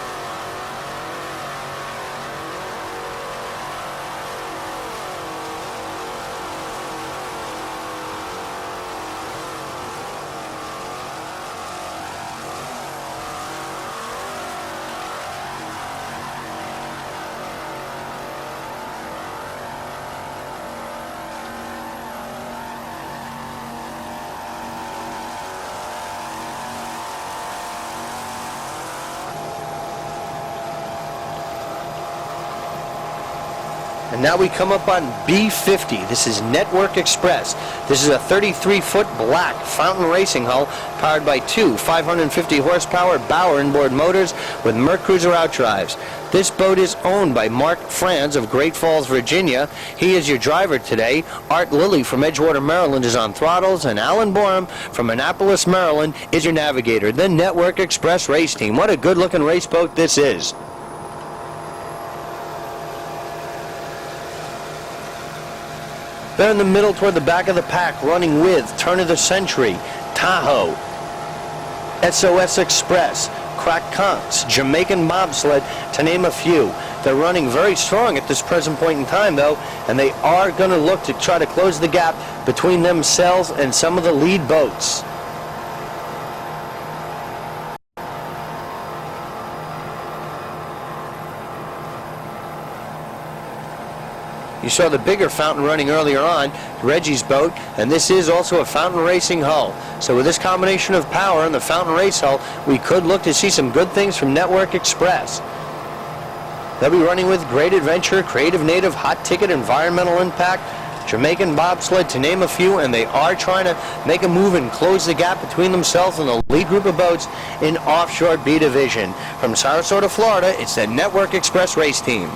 And now we come up on B50. This is Network Express. This is a 33-foot black fountain racing hull powered by two 550 horsepower Bauer inboard motors with Mercruiser outdrives. This boat is owned by Mark Franz of Great Falls, Virginia. He is your driver today. Art Lilly from Edgewater, Maryland is on throttles, and Alan Borum from Annapolis, Maryland is your navigator. The Network Express race team. What a good-looking race boat this is. They're in the middle toward the back of the pack, running with Turn of the Century, Tahoe, SOS Express, Crack Conks, Jamaican Bobsled, to name a few. They're running very strong at this present point in time, though, and they are going to look to try to close the gap between themselves and some of the lead boats. You saw the bigger fountain running earlier on, Reggie's boat, and this is also a fountain racing hull. So with this combination of power and the fountain race hull, we could look to see some good things from Network Express. They'll be running with Great Adventure, Creative Native, Hot Ticket, Environmental Impact, Jamaican Bobsled, to name a few, and they are trying to make a move and close the gap between themselves and the lead group of boats in Offshore B Division. From Sarasota, Florida, it's the Network Express race team.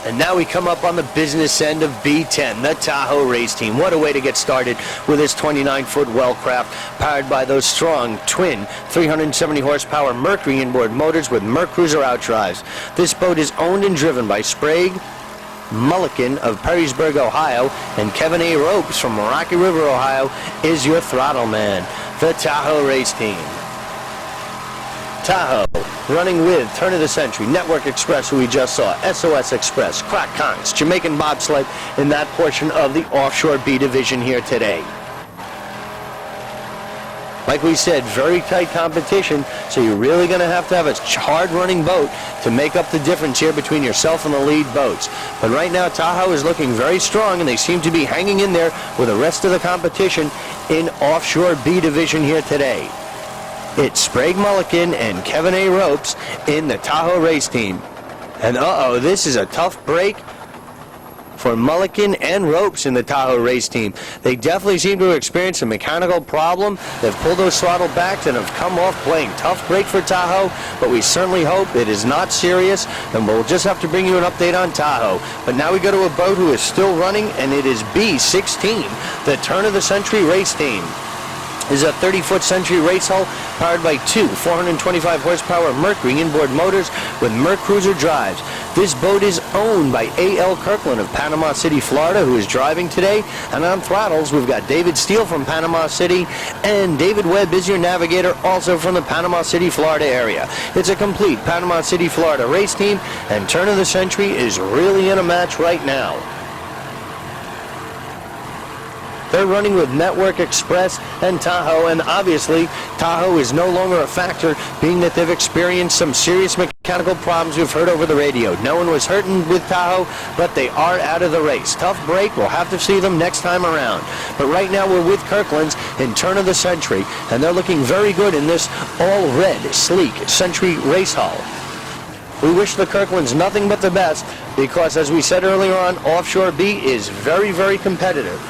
And now we come up on the business end of B10, the Tahoe race team. What a way to get started with this 29-foot Wellcraft, powered by those strong twin 370 horsepower Mercury inboard motors with Mercruiser outdrives. This boat is owned and driven by Sprague Mulligan of Perrysburg, Ohio, and Kevin A. Ropes from Rocky River, Ohio, is your throttle man. The Tahoe race team. Tahoe, running with Turn of the Century, Network Express, who we just saw, SOS Express, Crack Conks, Jamaican Bobsled in that portion of the Offshore B Division here today. Like we said, very tight competition, so you're really going to have a hard-running boat to make up the difference here between yourself and the lead boats. But right now, Tahoe is looking very strong, and they seem to be hanging in there with the rest of the competition in Offshore B Division here today. It's Sprague Mulligan and Kevin A. Ropes in the Tahoe race team. And this is a tough break for Mulligan and Ropes in the Tahoe race team. They definitely seem to have experienced a mechanical problem. They've pulled those throttle backs and have come off playing. Tough break for Tahoe, but we certainly hope it is not serious, and we'll just have to bring you an update on Tahoe. But now we go to a boat who is still running, and it is B16, the Turn of the Century race team. This is a 30-foot Century race hull powered by two 425 horsepower Mercury inboard motors with Mercruiser drives. This boat is owned by A.L. Kirkland of Panama City, Florida, who is driving today. And on throttles, we've got David Steele from Panama City, and David Webb is your navigator, also from the Panama City, Florida area. It's a complete Panama City, Florida race team, and Turn of the Century is really in a match right now. They're running with Network Express and Tahoe, and obviously Tahoe is no longer a factor, being that they've experienced some serious mechanical problems we've heard over the radio. No one was hurting with Tahoe, but they are out of the race. Tough break. We'll have to see them next time around. But right now we're with Kirkland's in Turn of the Century, and they're looking very good in this all-red, sleek Century race hull. We wish the Kirklands nothing but the best because, as we said earlier on, Offshore B is very, very competitive.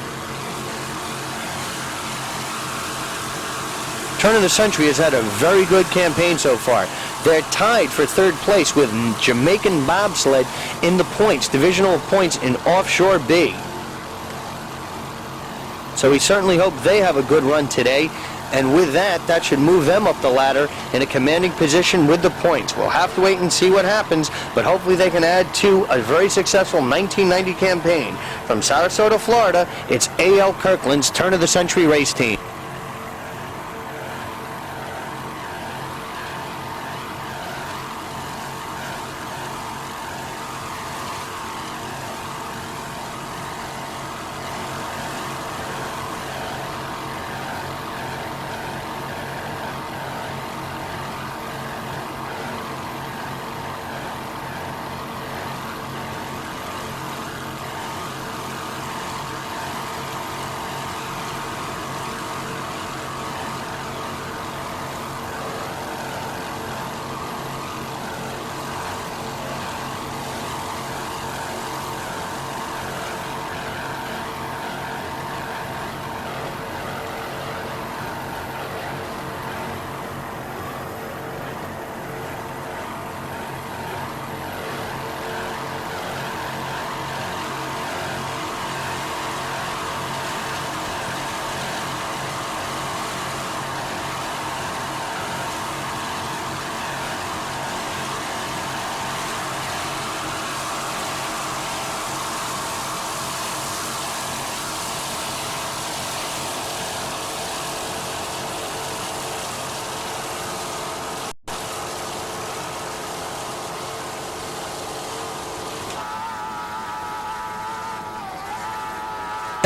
Turn of the Century has had a very good campaign so far. They're tied for third place with Jamaican Bobsled in the points, divisional points in Offshore B. So we certainly hope they have a good run today. And with that, that should move them up the ladder in a commanding position with the points. We'll have to wait and see what happens, but hopefully they can add to a very successful 1990 campaign. From Sarasota, Florida, it's A.L. Kirkland's Turn of the Century race team.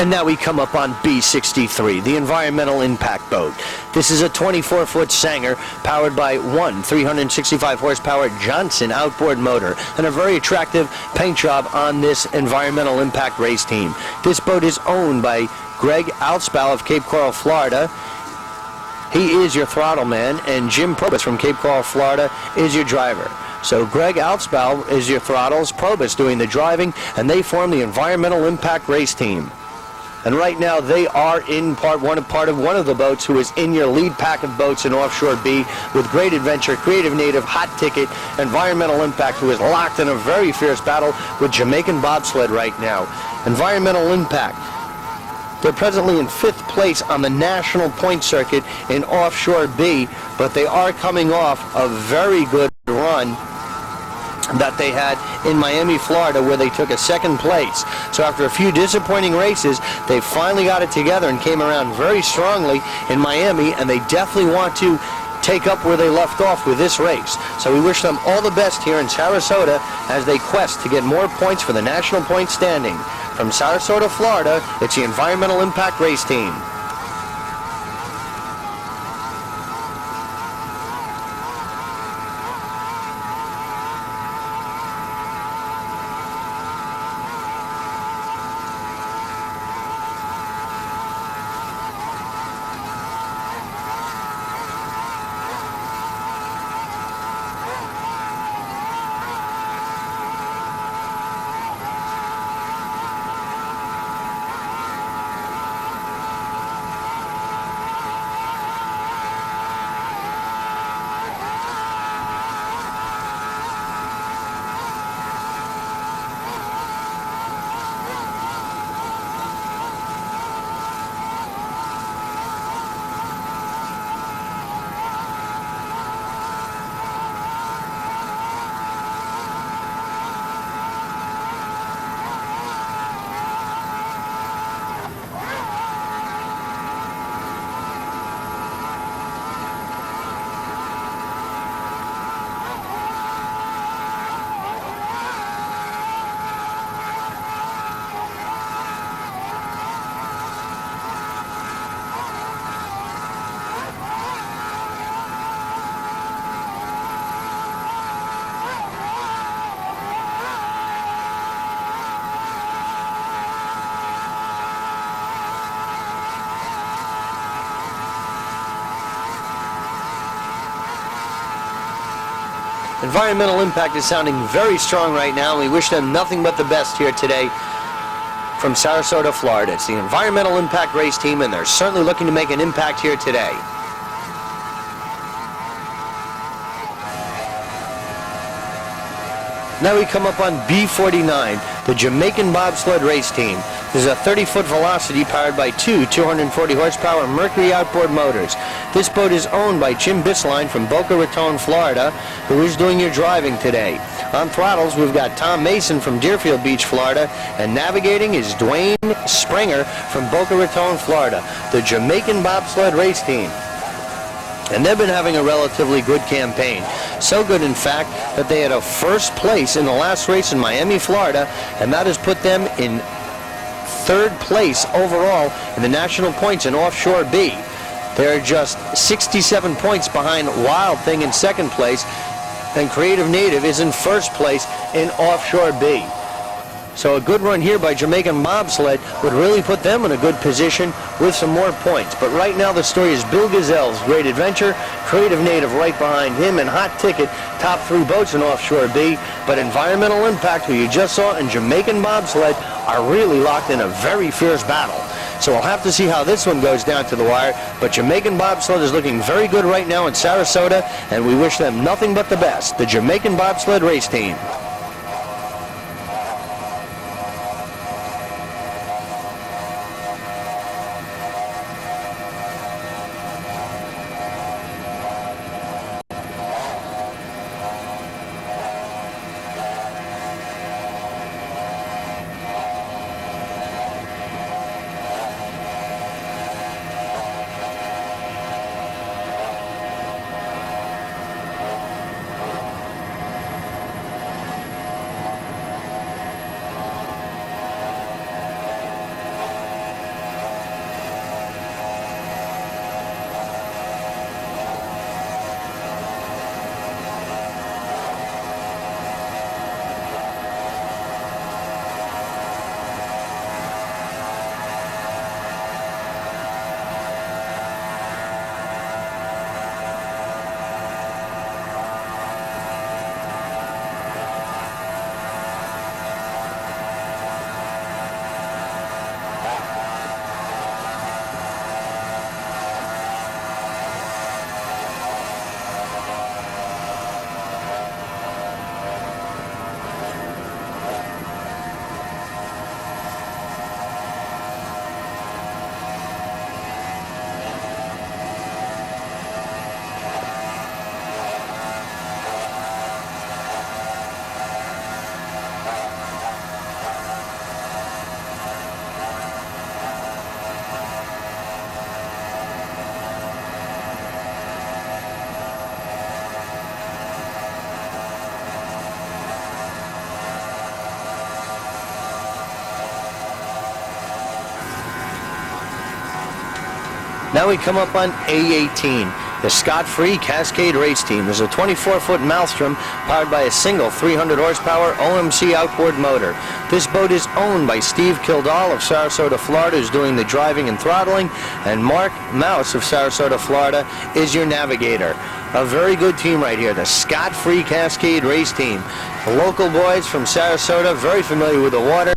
And now we come up on B63, the environmental impact boat. This is a 24-foot Sanger powered by one 365 horsepower Johnson outboard motor and a very attractive paint job on this environmental impact race team. This boat is owned by Greg Altspow of Cape Coral, Florida. He is your throttle man, and Jim Probus from Cape Coral, Florida is your driver. So Greg Altspow is your throttles, Probus doing the driving, and they form the environmental impact race team. And right now they are in part of one of the boats who is in your lead pack of boats in Offshore B with Great Adventure, Creative Native, Hot Ticket, Environmental Impact, who is locked in a very fierce battle with Jamaican Bobsled right now. Environmental Impact. They're presently in 5th place on the national point circuit in Offshore B, but they are coming off a very good run that they had in Miami, Florida, where they took a 2nd place. So after a few disappointing races, they finally got it together and came around very strongly in Miami, and they definitely want to take up where they left off with this race. So we wish them all the best here in Sarasota as they quest to get more points for the national point standing. From Sarasota, Florida, it's the Environmental Impact Race Team. Environmental Impact is sounding very strong right now, and we wish them nothing but the best here today from Sarasota, Florida. It's the Environmental Impact race team, and they're certainly looking to make an impact here today. Now we come up on B49, the Jamaican bobsled race team. This is a 30-foot velocity powered by two 240 horsepower Mercury outboard motors. This boat is owned by Jim Bisline from Boca Raton, Florida, who is doing your driving today. On throttles, we've got Tom Mason from Deerfield Beach, Florida, and navigating is Dwayne Springer from Boca Raton, Florida, the Jamaican bobsled race team. And they've been having a relatively good campaign. So good, in fact, that they had a first place in the last race in Miami, Florida, and that has put them in third place overall in the national points in Offshore B. They're just 67 points behind Wild Thing in second place, and Creative Native is in first place in Offshore B. So a good run here by Jamaican Bobsled would really put them in a good position with some more points. But right now the story is Bill Gazelle's Great Adventure, Creative Native right behind him, and Hot Ticket, top three boats in Offshore B. But Environmental Impact, who you just saw, and Jamaican Bobsled are really locked in a very fierce battle. So we'll have to see how this one goes down to the wire. But Jamaican Bobsled is looking very good right now in Sarasota, and we wish them nothing but the best. The Jamaican Bobsled race team. Now we come up on A18, the Scott-Free Cascade race team. There's a 24-foot Maelstrom powered by a single 300 horsepower OMC outboard motor. This boat is owned by Steve Kildall of Sarasota, Florida, who's doing the driving and throttling, and Mark Mouse of Sarasota, Florida, is your navigator. A very good team right here, the Scott-Free Cascade race team. The local boys from Sarasota, very familiar with the waters,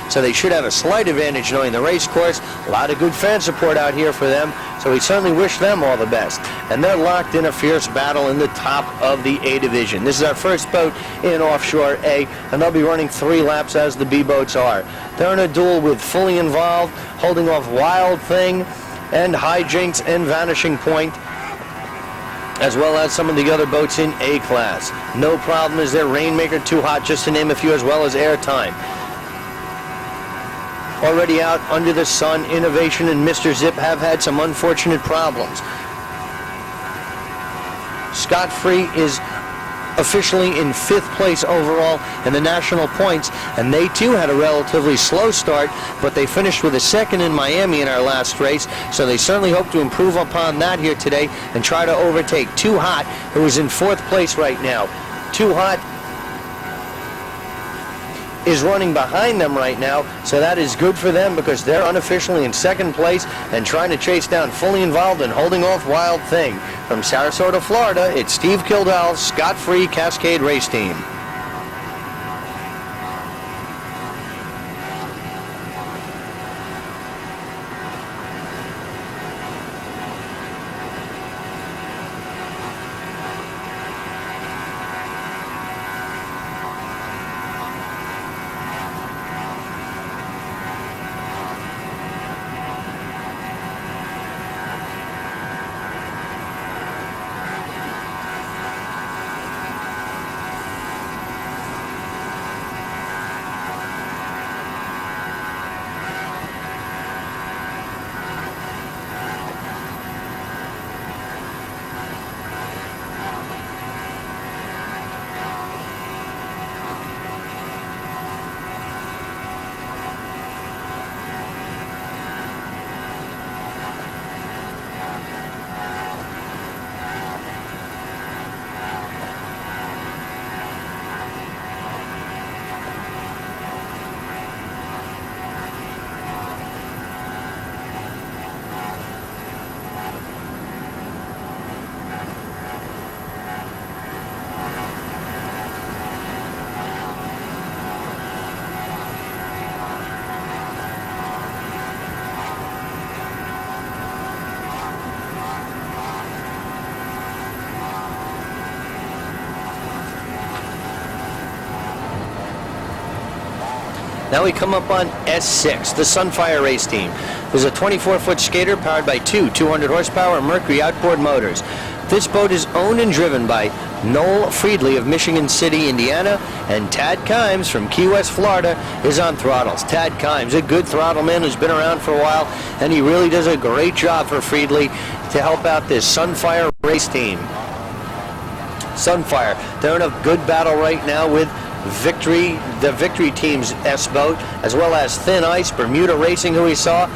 so they should have a slight advantage knowing the race course. A lot of good fan support out here for them, so we certainly wish them all the best. And they're locked in a fierce battle in the top of the A division. This is our first boat in Offshore A, and they'll be running 3 laps as the B boats are. They're in a duel with Fully Involved, holding off Wild Thing and Hijinks and Vanishing Point, as well as some of the other boats in A class. No Problem is their Rainmaker, Too Hot, just to name a few, as well as Airtime. Already out Under the Sun, Innovation, and Mr. Zip have had some unfortunate problems. Scott-Free is officially in 5th place overall in the national points, and they too had a relatively slow start, but they finished with a 2nd in Miami in our last race, so they certainly hope to improve upon that here today and try to overtake Too Hot, who is in 4th place right now. Too Hot is running behind them right now, so that is good for them because they're unofficially in second place and trying to chase down Fully Involved and Holding Off Wild Thing. From Sarasota, Florida, it's Steve Kildall's Scot-Free Cascade Race Team. Now we come up on S6, the Sunfire Race Team. There's a 24-foot skater powered by two 200-horsepower Mercury outboard motors. This boat is owned and driven by Noel Friedley of Michigan City, Indiana, and Tad Kimes from Key West, Florida, is on throttles. Tad Kimes, a good throttle man who's been around for a while, and he really does a great job for Friedley to help out this Sunfire Race Team. Sunfire, they're in a good battle right now with Victory, the Victory Team's S-Boat, as well as Thin Ice, Bermuda Racing, who we saw.